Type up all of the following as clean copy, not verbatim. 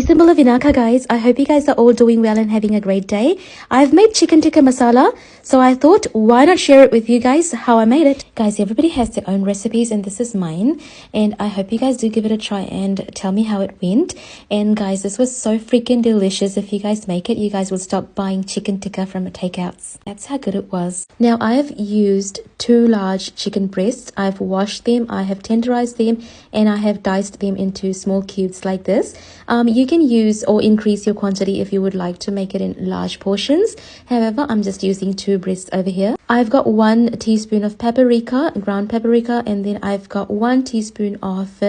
Simple Vinaka guys, I hope you guys are all doing well and having a great day. I've made chicken tikka masala, so I thought why not share it with you guys how I made it. Guys, everybody has their own recipes and this is mine, and I hope you guys do give it a try and tell me how it went. And guys, this was so freaking delicious. If you guys make it, you guys will stop buying chicken tikka from takeouts. That's how good it was. Now I've used 2 large chicken breasts. I've washed them, I have tenderized them, and I have diced them into small cubes like this. You can use or increase your quantity if you would like to make it in large portions. However, I'm just using 2 breasts over here. I've got 1 teaspoon of paprika, ground paprika, and then I've got 1 teaspoon of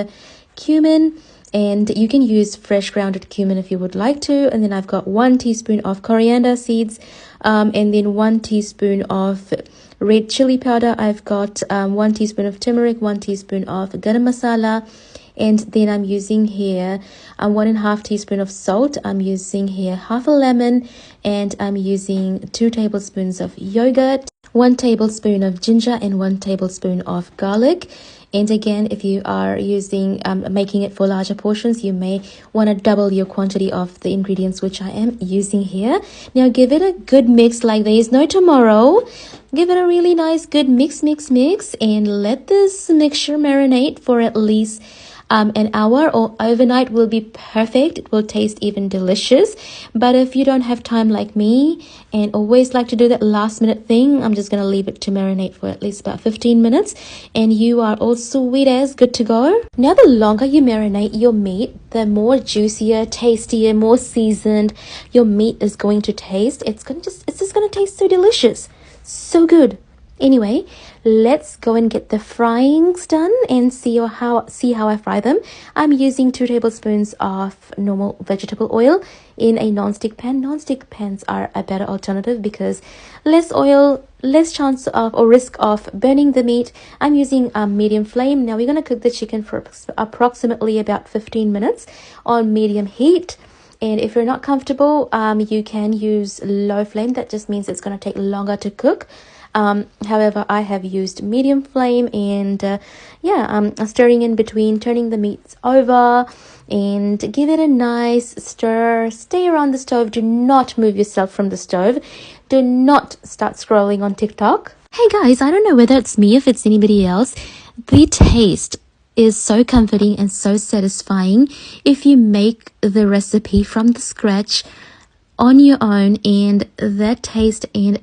cumin, and you can use fresh grounded cumin if you would like to. And then I've got 1 teaspoon of coriander seeds, and then 1 teaspoon of red chili powder. I've got 1 teaspoon of turmeric, 1 teaspoon of garam masala, and then I'm using here 1.5 teaspoon of salt. I'm using here half a lemon, and I'm using 2 tablespoons of yogurt, 1 tablespoon of ginger, and 1 tablespoon of garlic. And again, if you are using making it for larger portions, you may want to double your quantity of the ingredients, which I am using here. Now give it a good mix like there is no tomorrow. Give it a really nice good mix, and let this mixture marinate for at least an hour or overnight will be perfect. It will taste even delicious. But if you don't have time like me and always like to do that last minute thing, I'm just going to leave it to marinate for at least about 15 minutes and you are all sweet as good to go. Now the longer you marinate your meat, the more juicier, tastier, more seasoned your meat is going to taste. It's just going to taste so delicious, so good. Anyway, let's go and get the fryings done and see how I fry them. I'm using 2 tablespoons of normal vegetable oil in a non-stick pan. Non-stick pans are a better alternative because less oil, less chance of or risk of burning the meat. I'm using medium flame. Now we're going to cook the chicken for approximately about 15 minutes on medium heat. And if you're not comfortable, you can use low flame. That just means it's going to take longer to cook. However, I have used medium flame, and I'm stirring in between, turning the meats over, and give it a nice stir. Stay around the stove. Do not move yourself from the stove. Do not start scrolling on TikTok. Hey guys, I don't know whether it's me, if it's anybody else. The taste is so comforting and so satisfying if you make the recipe from the scratch on your own, and that taste and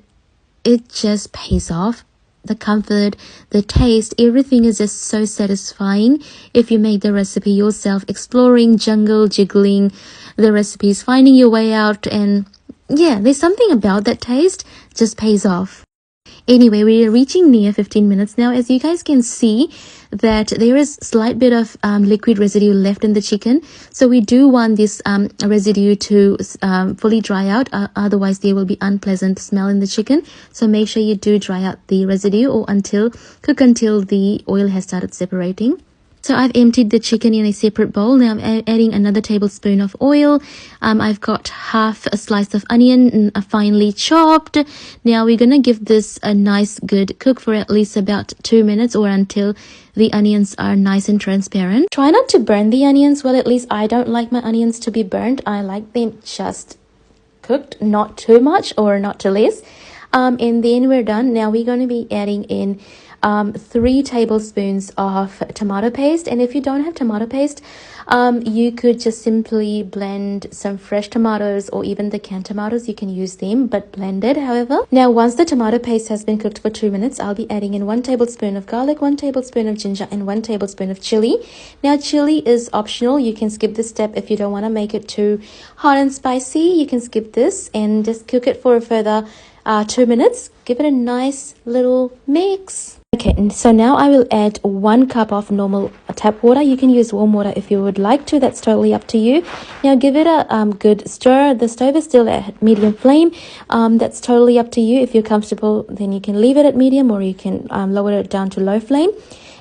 it just pays off. The comfort, the taste, everything is just so satisfying if you make the recipe yourself, exploring, jungle, jiggling the recipes, finding your way out, and yeah, there's something about that taste just pays off. Anyway, we're reaching near 15 minutes now. As you guys can see that there is slight bit of liquid residue left in the chicken. So we do want this residue to fully dry out. Otherwise, there will be unpleasant smell in the chicken. So make sure you do dry out the residue or cook until the oil has started separating. So I've emptied the chicken in a separate bowl. Now I'm adding another tablespoon of oil. I've got half a slice of onion, finely chopped. Now we're going to give this a nice good cook for at least about 2 minutes or until the onions are nice and transparent. Try not to burn the onions. Well, at least I don't like my onions to be burnt. I like them just cooked, not too much or not too less. And then we're done. Now we're going to be adding in 3 tablespoons of tomato paste, and if you don't have tomato paste, you could just simply blend some fresh tomatoes or even the canned tomatoes. You can use them, but blended. However, now once the tomato paste has been cooked for 2 minutes, I'll be adding in 1 tablespoon of garlic, 1 tablespoon of ginger, and 1 tablespoon of chili. Now chili is optional. You can skip this step if you don't want to make it too hot and spicy. You can skip this and just cook it for a further 2 minutes. Give it a nice little mix. Okay, and so now I will add 1 cup of normal tap water. You can use warm water if you would like to. That's totally up to you. Now give it a good stir. The stove is still at medium flame. That's totally up to you. If you're comfortable, then you can leave it at medium or you can lower it down to low flame.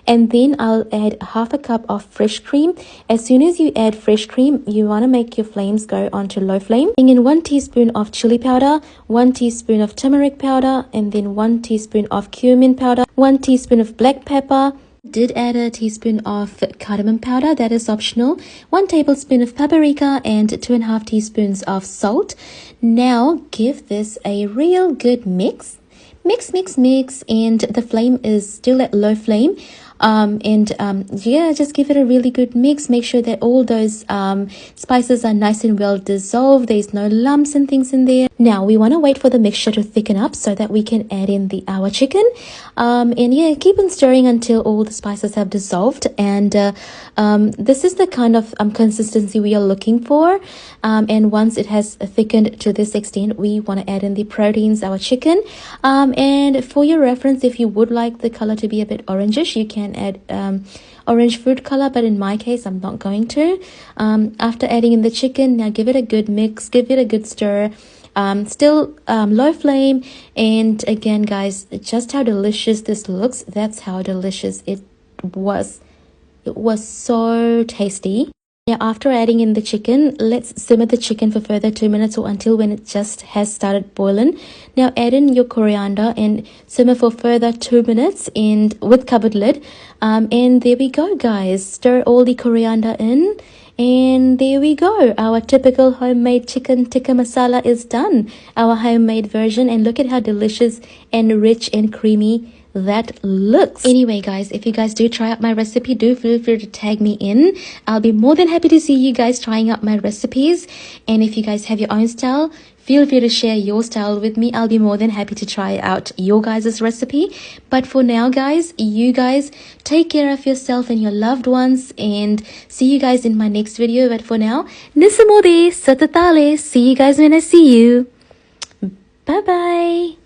And then I'll add half a cup of fresh cream. As soon as you add fresh cream, you want to make your flames go onto low flame. Bring in 1 teaspoon of chili powder, 1 teaspoon of turmeric powder, and then 1 teaspoon of cumin powder, 1 teaspoon of black pepper, Did add a teaspoon of cardamom powder, that is optional, 1 tablespoon of paprika, and 2.5 teaspoons of salt. Now give this a real good mix. Mix, and the flame is still at low flame. Yeah, just give it a really good mix. Make sure that all those spices are nice and well dissolved. There's no lumps and things in there. Now we want to wait for the mixture to thicken up so that we can add in our chicken. And yeah, keep on stirring until all the spices have dissolved. And this is the kind of consistency we are looking for. And once it has thickened to this extent, we want to add in the proteins, our chicken. And for your reference, if you would like the color to be a bit orangish, you can add orange food color, but in my case I'm not going to. After adding in the chicken, now give it a good mix, give it a good stir. Still low flame, and again guys, just how delicious this looks. That's how delicious it was. It was so tasty. Now after adding in the chicken, let's simmer the chicken for further 2 minutes or until when it just has started boiling. Now add in your coriander and simmer for further 2 minutes and with covered lid. And there we go guys, stir all the coriander in, and there we go, our typical homemade chicken tikka masala is done, our homemade version. And look at how delicious and rich and creamy that looks. Anyway guys, if you guys do try out my recipe, do feel free to tag me in. I'll be more than happy to see you guys trying out my recipes. And if you guys have your own style, feel free to share your style with me. I'll be more than happy to try out your guys' recipe. But for now guys, you guys take care of yourself and your loved ones, and see you guys in my next video. But for now, Nisamode Satatale. See you guys when I see you. Bye bye.